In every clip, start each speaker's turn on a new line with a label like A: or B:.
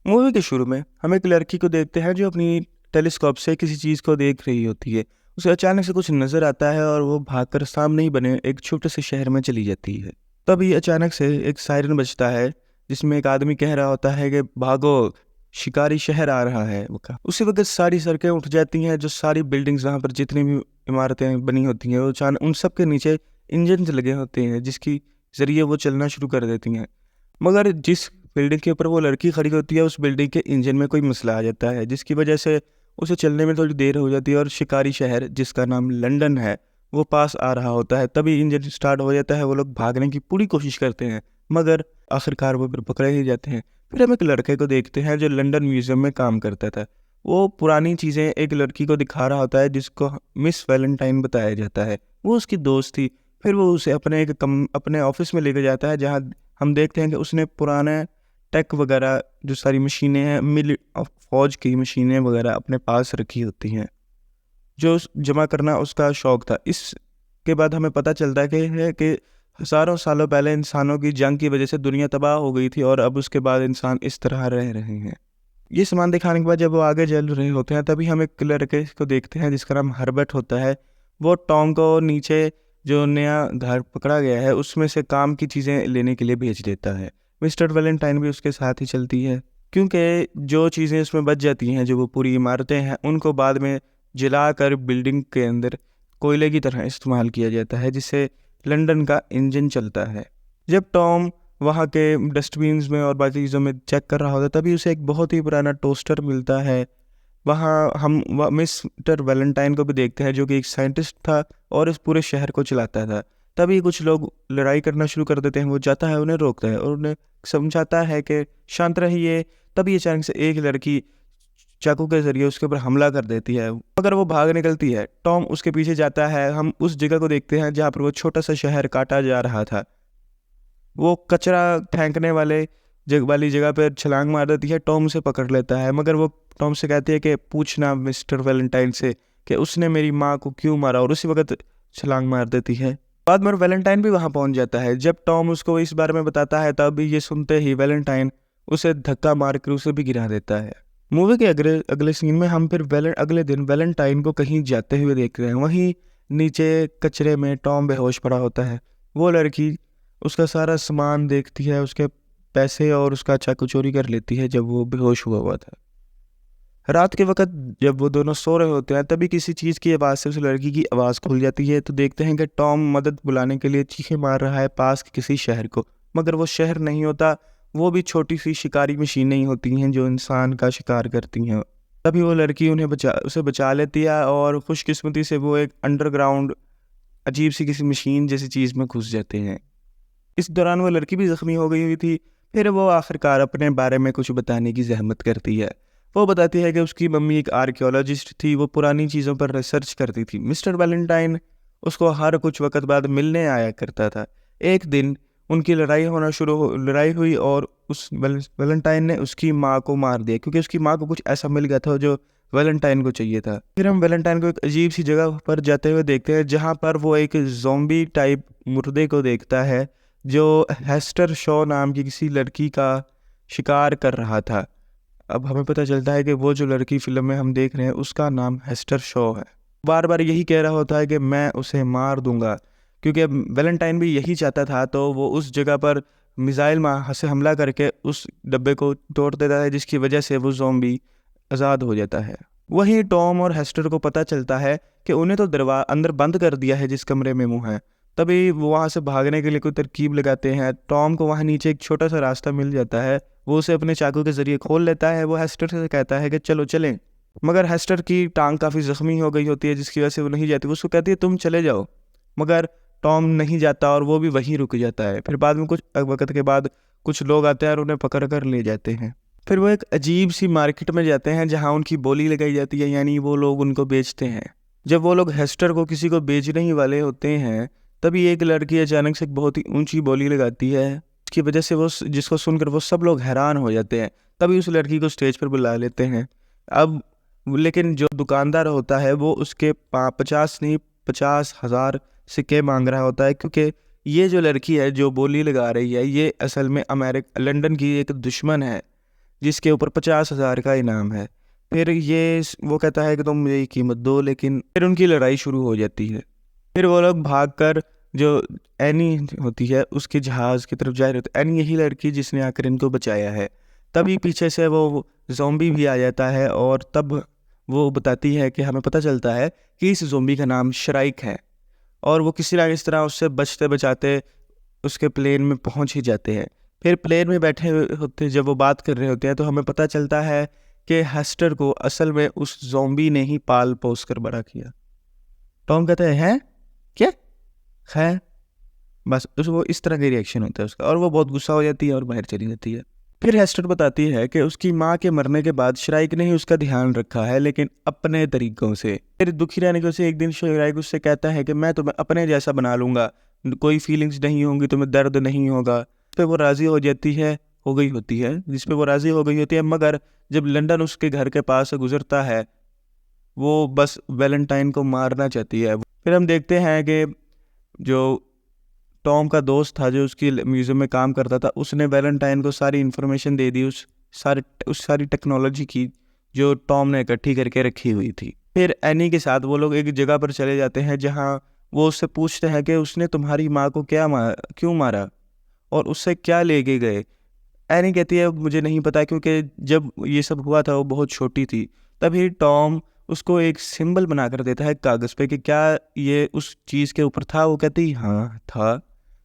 A: Movie के शुरू में हम एक लड़की को देखते हैं जो अपनी टेलीस्कोप से किसी चीज़ को देख रही होती है। उसे अचानक से कुछ नज़र आता है और वो भागकर सामने ही बने एक छोटे से शहर में चली जाती है। तभी अचानक से एक सायरन बजता है जिसमें एक आदमी कह रहा होता है कि भागो, शिकारी शहर आ रहा है। उसी वक्त सारी सड़कें उठ जाती हैं, जो सारी बिल्डिंग्स वहाँ पर जितनी भी इमारतें बनी होती हैं वो अचानक उन सब के नीचे इंजन लगे होते हैं जिसकी ज़रिए वो चलना शुरू कर देती हैं। मगर जिस बिल्डिंग के ऊपर वो लड़की खड़ी होती है उस बिल्डिंग के इंजन में कोई मसला आ जाता है जिसकी वजह से उसे चलने में थोड़ी देर हो जाती है और शिकारी शहर जिसका नाम लंदन है वो पास आ रहा होता है। तभी इंजन स्टार्ट हो जाता है, वो लोग भागने की पूरी कोशिश करते हैं मगर आखिरकार वो फिर पकड़े ही जाते हैं। फिर हम एक लड़के को देखते हैं जो लंदन म्यूजियम में काम करता था। वो पुरानी चीज़ें एक लड़की को दिखा रहा होता है जिसको मिस वैलेंटाइन बताया जाता है। वो उसकी दोस्त थी। फिर वो उसे अपने ऑफिस में लेकर जाता है जहाँ हम देखते हैं कि उसने पुराने टेक वगैरह जो सारी मशीनें हैं फौज की मशीनें वगैरह अपने पास रखी होती हैं, जो जमा करना उसका शौक था। इसके बाद हमें पता चलता है कि हज़ारों सालों पहले इंसानों की जंग की वजह से दुनिया तबाह हो गई थी और अब उसके बाद इंसान इस तरह रह रहे हैं। ये सामान दिखाने के बाद जब वो आगे चल रहे होते हैं तभी हम एक लड़के को देखते हैं जिसका नाम हर्बर्ट होता है। वो टॉम को नीचे जो नया घर पकड़ा गया है उसमें से काम की चीज़ें लेने के लिए भेज देता है। मिस्टर वैलेंटाइन भी उसके साथ ही चलती है क्योंकि जो चीज़ें उसमें बच जाती हैं, जो वो पूरी इमारतें हैं, उनको बाद में जलाकर बिल्डिंग के अंदर कोयले की तरह इस्तेमाल किया जाता है जिससे लंदन का इंजन चलता है। जब टॉम वहाँ के डस्टबिन्स में और बाकी चीज़ों में चेक कर रहा होता है तभी उसे एक बहुत ही पुराना टोस्टर मिलता है। वहाँ हम मिस्टर वैलेंटाइन को भी देखते हैं जो कि एक साइंटिस्ट था और इस पूरे शहर को चलाता था। तभी कुछ लोग लड़ाई करना शुरू कर देते हैं। वो जाता है, उन्हें रोकता है और उन्हें समझाता है कि शांत रहिए। तभी अचानक से एक लड़की चाकू के जरिए उसके ऊपर हमला कर देती है मगर वो भाग निकलती है। टॉम उसके पीछे जाता है। हम उस जगह को देखते हैं जहाँ पर वो छोटा सा शहर काटा जा रहा था। वो कचरा फेंकने वाली जगह पर छलांग मार देती है। टॉम उसे पकड़ लेता है मगर वो टॉम से कहती है कि पूछना मिस्टर वैलेंटाइन से कि उसने मेरी माँ को क्यों मारा, और उसी वक्त छलांग मार देती है। बाद में वैलेंटाइन भी वहाँ पहुँच जाता है। जब टॉम उसको इस बारे में बताता है तब ये सुनते ही वैलेंटाइन उसे धक्का मार कर उसे भी गिरा देता है। मूवी के अगले अगले सीन में हम फिर अगले दिन वैलेंटाइन को कहीं जाते हुए देखते हैं। वहीं नीचे कचरे में टॉम बेहोश पड़ा होता है। वो लड़की उसका सारा सामान देखती है, उसके पैसे और उसका चाकू चोरी कर लेती है जब वो बेहोश हुआ हुआ था। रात के वक्त जब वो दोनों सो रहे होते हैं तभी किसी चीज़ की आवाज़ से उस लड़की की आवाज़ खुल जाती है। तो देखते हैं कि टॉम मदद बुलाने के लिए चीखें मार रहा है पास के किसी शहर को, मगर वो शहर नहीं होता, वो भी छोटी सी शिकारी मशीनें ही होती हैं जो इंसान का शिकार करती हैं। तभी वो लड़की उसे बचा लेती है और खुशकिस्मती से वो एक अंडरग्राउंड अजीब सी किसी मशीन जैसी चीज़ में घुस जाते हैं। इस दौरान वो लड़की भी ज़ख्मी हो गई हुई थी। फिर वो आखिरकार अपने बारे में कुछ बताने की जहमत करती है। वो बताती है कि उसकी मम्मी एक आर्कियोलॉजिस्ट थी, वो पुरानी चीज़ों पर रिसर्च करती थी। मिस्टर वैलेंटाइन उसको हर कुछ वक्त बाद मिलने आया करता था। एक दिन उनकी लड़ाई हुई और उस वैलेंटाइन ने उसकी माँ को मार दिया क्योंकि उसकी माँ को कुछ ऐसा मिल गया था जो वैलेंटाइन को चाहिए था। फिर हम वैलेंटाइन को एक अजीब सी जगह पर जाते हुए देखते हैं जहाँ पर वो एक ज़ॉम्बी टाइप मुर्दे को देखता है जो हेस्टर शॉ नाम की किसी लड़की का शिकार कर रहा था। अब हमें पता चलता है कि वो जो लड़की फिल्म में हम देख रहे हैं उसका नाम हेस्टर शॉ है। बार बार यही कह रहा होता है कि मैं उसे मार दूंगा क्योंकि वैलेंटाइन भी यही चाहता था। तो वो उस जगह पर मिसाइल से हमला करके उस डब्बे को तोड़ देता है जिसकी वजह से वो ज़ॉम्बी आज़ाद हो जाता है। वहीं टॉम और हेस्टर को पता चलता है कि उन्हें तो दरवाज़ा अंदर बंद कर दिया है जिस कमरे में वो हैं। तभी वो वहाँ से भागने के लिए कोई तरकीब लगाते हैं। टॉम को वहाँ नीचे एक छोटा सा रास्ता मिल जाता है, वो उसे अपने चाकू के ज़रिए खोल लेता है। वो हेस्टर से कहता है कि चलो चलें, मगर हेस्टर की टांग काफ़ी ज़ख्मी हो गई होती है जिसकी वजह से वो नहीं जाती। वो उसको कहती है तुम चले जाओ, मगर टॉम नहीं जाता और वो भी वहीं रुक जाता है। फिर बाद में कुछ वक्त के बाद कुछ लोग आते हैं और उन्हें पकड़ कर ले जाते हैं। फिर वो एक अजीब सी मार्केट में जाते हैं जहाँ उनकी बोली लगाई जाती है, यानी वो लोग उनको बेचते हैं। जब वो लोग हेस्टर को किसी को बेचने ही वाले होते हैं तभी एक लड़की अचानक से एक बहुत ही ऊंची बोली लगाती है जिसकी वजह से वो जिसको सुनकर वो सब लोग हैरान हो जाते हैं। तभी उस लड़की को स्टेज पर बुला लेते हैं। अब लेकिन जो दुकानदार होता है वो उसके 50 नहीं 50,000 सिक्के मांग रहा होता है क्योंकि ये जो लड़की है जो बोली लगा रही है ये असल में लंदन की एक दुश्मन है जिसके ऊपर 50,000 का इनाम है। फिर ये वो कहता है कि तुम मुझे ये कीमत दो, लेकिन फिर उनकी लड़ाई शुरू हो जाती है। फिर वो लोग भागकर जो एनी होती है उसके जहाज़ की तरफ जा रहे होते। एनी यही लड़की जिसने आकर इनको बचाया है। तभी पीछे से वो ज़ॉम्बी भी आ जाता है और तब वो बताती है कि हमें पता चलता है कि इस ज़ॉम्बी का नाम श्राइक है, और वो किसी ना किस तरह उससे बचते बचाते उसके प्लेन में पहुंच ही जाते हैं। फिर प्लेन में बैठे होते जब वो बात कर रहे होते हैं तो हमें पता चलता है कि हेस्टर को असल में उस ज़ॉम्बी ने ही पाल पोस कर बड़ा किया। टॉम कहता है क्या है, बस वो इस तरह के रिएक्शन होता है उसका, और वो बहुत गुस्सा हो जाती है और बाहर चली जाती है। फिर हेस्टर बताती है कि उसकी माँ के मरने के बाद श्राइक ने ही उसका ध्यान रखा है, लेकिन अपने तरीकों से। फिर दुखी रहने के उसे एक दिन श्राइक उससे कहता है कि मैं तुम्हें अपने जैसा बना लूंगा, कोई फीलिंग्स नहीं होंगी, तुम्हें दर्द नहीं होगा। फिर वो राजी हो जाती है, हो गई होती है, जिसपे वो राजी हो गई होती है। मगर जब लंदन उसके घर के पास से गुजरता है, वो बस वैलेंटाइन को मारना चाहती है। फिर हम देखते हैं कि जो टॉम का दोस्त था जो उसकी म्यूज़ियम में काम करता था, उसने वैलेंटाइन को सारी इन्फॉर्मेशन दे दी उस सारी टेक्नोलॉजी की जो टॉम ने इकट्ठी करके रखी हुई थी। फिर एनी के साथ वो लोग एक जगह पर चले जाते हैं जहां वो उससे पूछते हैं कि उसने तुम्हारी माँ को क्यों मारा और उससे क्या लेके गए। एनी कहती है मुझे नहीं पता, क्योंकि जब ये सब हुआ था वो बहुत छोटी थी। तभी टॉम उसको एक सिंबल बना कर देता है कागज़ पे कि क्या ये उस चीज़ के ऊपर था। वो कहती हाँ था।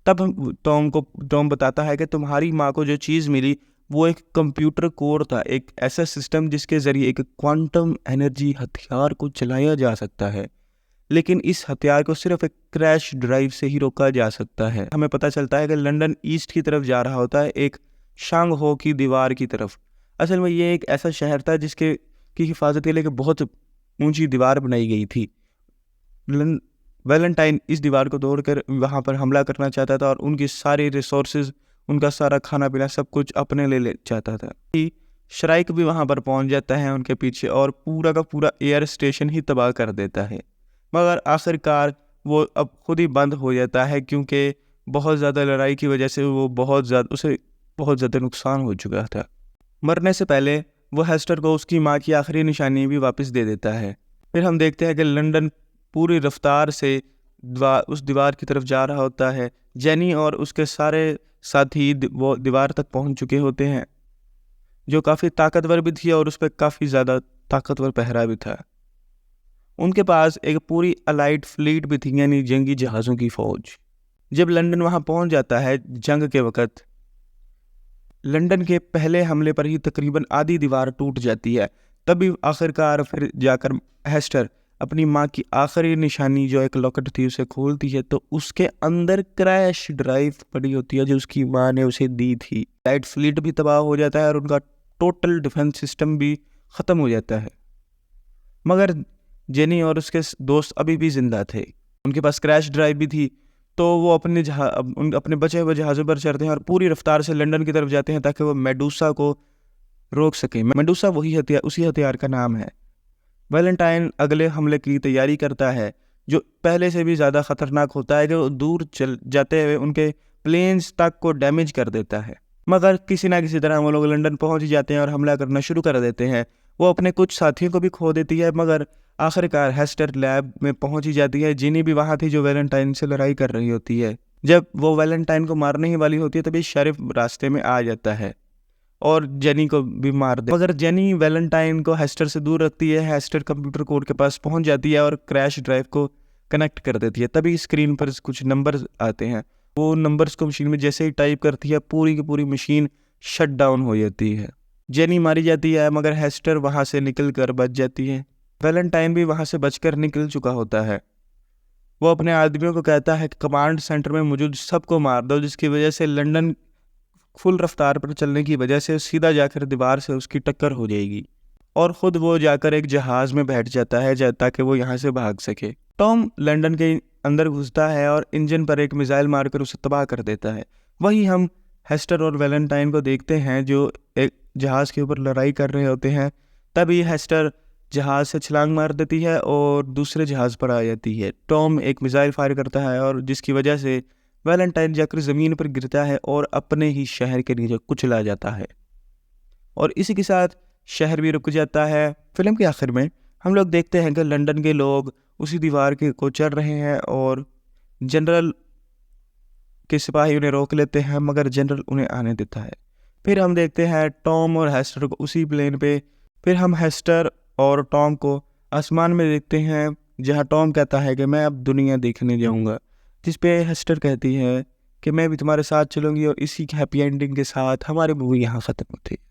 A: तब हम टॉम बताता है कि तुम्हारी माँ को जो चीज़ मिली वो एक कंप्यूटर कोर था, एक ऐसा सिस्टम जिसके ज़रिए एक क्वांटम एनर्जी हथियार को चलाया जा सकता है, लेकिन इस हथियार को सिर्फ एक क्रैश ड्राइव से ही रोका जा सकता है। हमें पता चलता है कि लंदन ईस्ट की तरफ जा रहा होता है, एक शांग हो की दीवार की तरफ। असल में ये एक ऐसा शहर था जिसके की हिफाजत के लिए बहुत ऊंची दीवार बनाई गई थी। वैलेंटाइन इस दीवार को तोड़कर वहाँ पर हमला करना चाहता था और उनकी सारी रिसोर्सेज, उनका सारा खाना पीना सब कुछ अपने ले चाहता था। श्राइक भी वहाँ पर पहुँच जाता है उनके पीछे और पूरा का पूरा एयर स्टेशन ही तबाह कर देता है। मगर आखिरकार वो अब खुद ही बंद हो जाता है, क्योंकि बहुत ज़्यादा लड़ाई की वजह से उसे बहुत ज़्यादा नुकसान हो चुका था। मरने से पहले वो हेस्टर को उसकी माँ की आखिरी निशानी भी वापस दे देता है। फिर हम देखते हैं कि लंदन पूरी रफ्तार से उस दीवार की तरफ जा रहा होता है। जेनी और उसके सारे साथी वो दीवार तक पहुंच चुके होते हैं, जो काफ़ी ताकतवर भी थी और उस पर काफ़ी ज़्यादा ताकतवर पहरा भी था। उनके पास एक पूरी अलाइड फ्लीट भी थी, यानी जंगी जहाज़ों की फ़ौज। जब लंदन वहाँ पहुँच जाता है जंग के वक़्त, लंदन के पहले हमले पर ही तकरीबन आधी दीवार टूट जाती है। तभी आखिरकार फिर जाकर हेस्टर अपनी माँ की आखिरी निशानी जो एक लॉकेट थी उसे खोलती है, तो उसके अंदर क्रैश ड्राइव पड़ी होती है जो उसकी माँ ने उसे दी थी। लाइट फ्लीट भी तबाह हो जाता है और उनका टोटल डिफेंस सिस्टम भी ख़त्म हो जाता है। मगर जेनी और उसके दोस्त अभी भी जिंदा थे, उनके पास क्रैश ड्राइव भी थी। तो वो अपने बचे हुए जहाज़ों पर चढ़ते हैं और पूरी रफ्तार से लंदन की तरफ जाते हैं ताकि वो मेडूसा को रोक सकें। मेडूसा उसी हथियार का नाम है। वैलेंटाइन अगले हमले की तैयारी करता है, जो पहले से भी ज़्यादा ख़तरनाक होता है, जो दूर चल जाते हुए उनके प्लेन्स तक को डैमेज कर देता है। मगर किसी ना किसी तरह वो लोग लंदन पहुंच जाते हैं और हमला करना शुरू कर देते हैं। वो अपने कुछ साथियों को भी खो देती है, मगर आखिरकार हेस्टर लैब में पहुंच ही जाती है। जिनी भी वहाँ थी जो वैलेंटाइन से लड़ाई कर रही होती है। जब वो वैलेंटाइन को मारने ही वाली होती है तभी शेरिफ रास्ते में आ जाता है और जेनी को भी मार दे। मगर जेनी वैलेंटाइन को हेस्टर से दूर रखती है। हेस्टर कंप्यूटर कोड के पास पहुंच जाती है और क्रैश ड्राइव को कनेक्ट कर देती है। तभी स्क्रीन पर कुछ नंबर्स आते हैं। वो नंबर्स को मशीन में जैसे ही टाइप करती है, पूरी की पूरी मशीन शट डाउन हो जाती है। जेनी मारी जाती है, मगर हेस्टर वहाँ से निकल कर बच जाती है। वैलेंटाइन भी वहाँ से बचकर निकल चुका होता है। वो अपने आदमियों को कहता है कि कमांड सेंटर में मौजूद सबको मार दो, जिसकी वजह से लंदन फुल रफ्तार पर चलने की वजह से सीधा जाकर दीवार से उसकी टक्कर हो जाएगी, और ख़ुद वो जाकर एक जहाज़ में बैठ जाता है ताकि वो यहाँ से भाग सके। टॉम लंदन के अंदर घुसता है और इंजन पर एक मिसाइल मारकर उसे तबाह कर देता है। वहीं हम हेस्टर और वैलेंटाइन को देखते हैं जो एक जहाज़ के ऊपर लड़ाई कर रहे होते हैं। तभी हेस्टर जहाज़ से छलांग मार देती है और दूसरे जहाज़ पर आ जाती है। टॉम एक मिसाइल फायर करता है और जिसकी वजह से वैलेंटाइन जाकर ज़मीन पर गिरता है और अपने ही शहर के नीचे कुचला जाता है। और इसी के साथ शहर भी रुक जाता है। फिल्म के आखिर में हम लोग देखते हैं कि लंदन के लोग उसी दीवार के को चढ़ रहे हैं और जनरल के सिपाही उन्हें रोक लेते हैं, मगर जनरल उन्हें आने देता है। फिर हम देखते हैं टॉम और हेस्टर को उसी प्लेन पे। फिर हम हेस्टर और टॉम को आसमान में देखते हैं, जहाँ टॉम कहता है कि मैं अब दुनिया देखने जाऊँगा, जिस पे हेस्टर कहती है कि मैं भी तुम्हारे साथ चलूँगी। और इसी हैप्पी एंडिंग के साथ हमारी मूवी यहाँ ख़त्म होती है।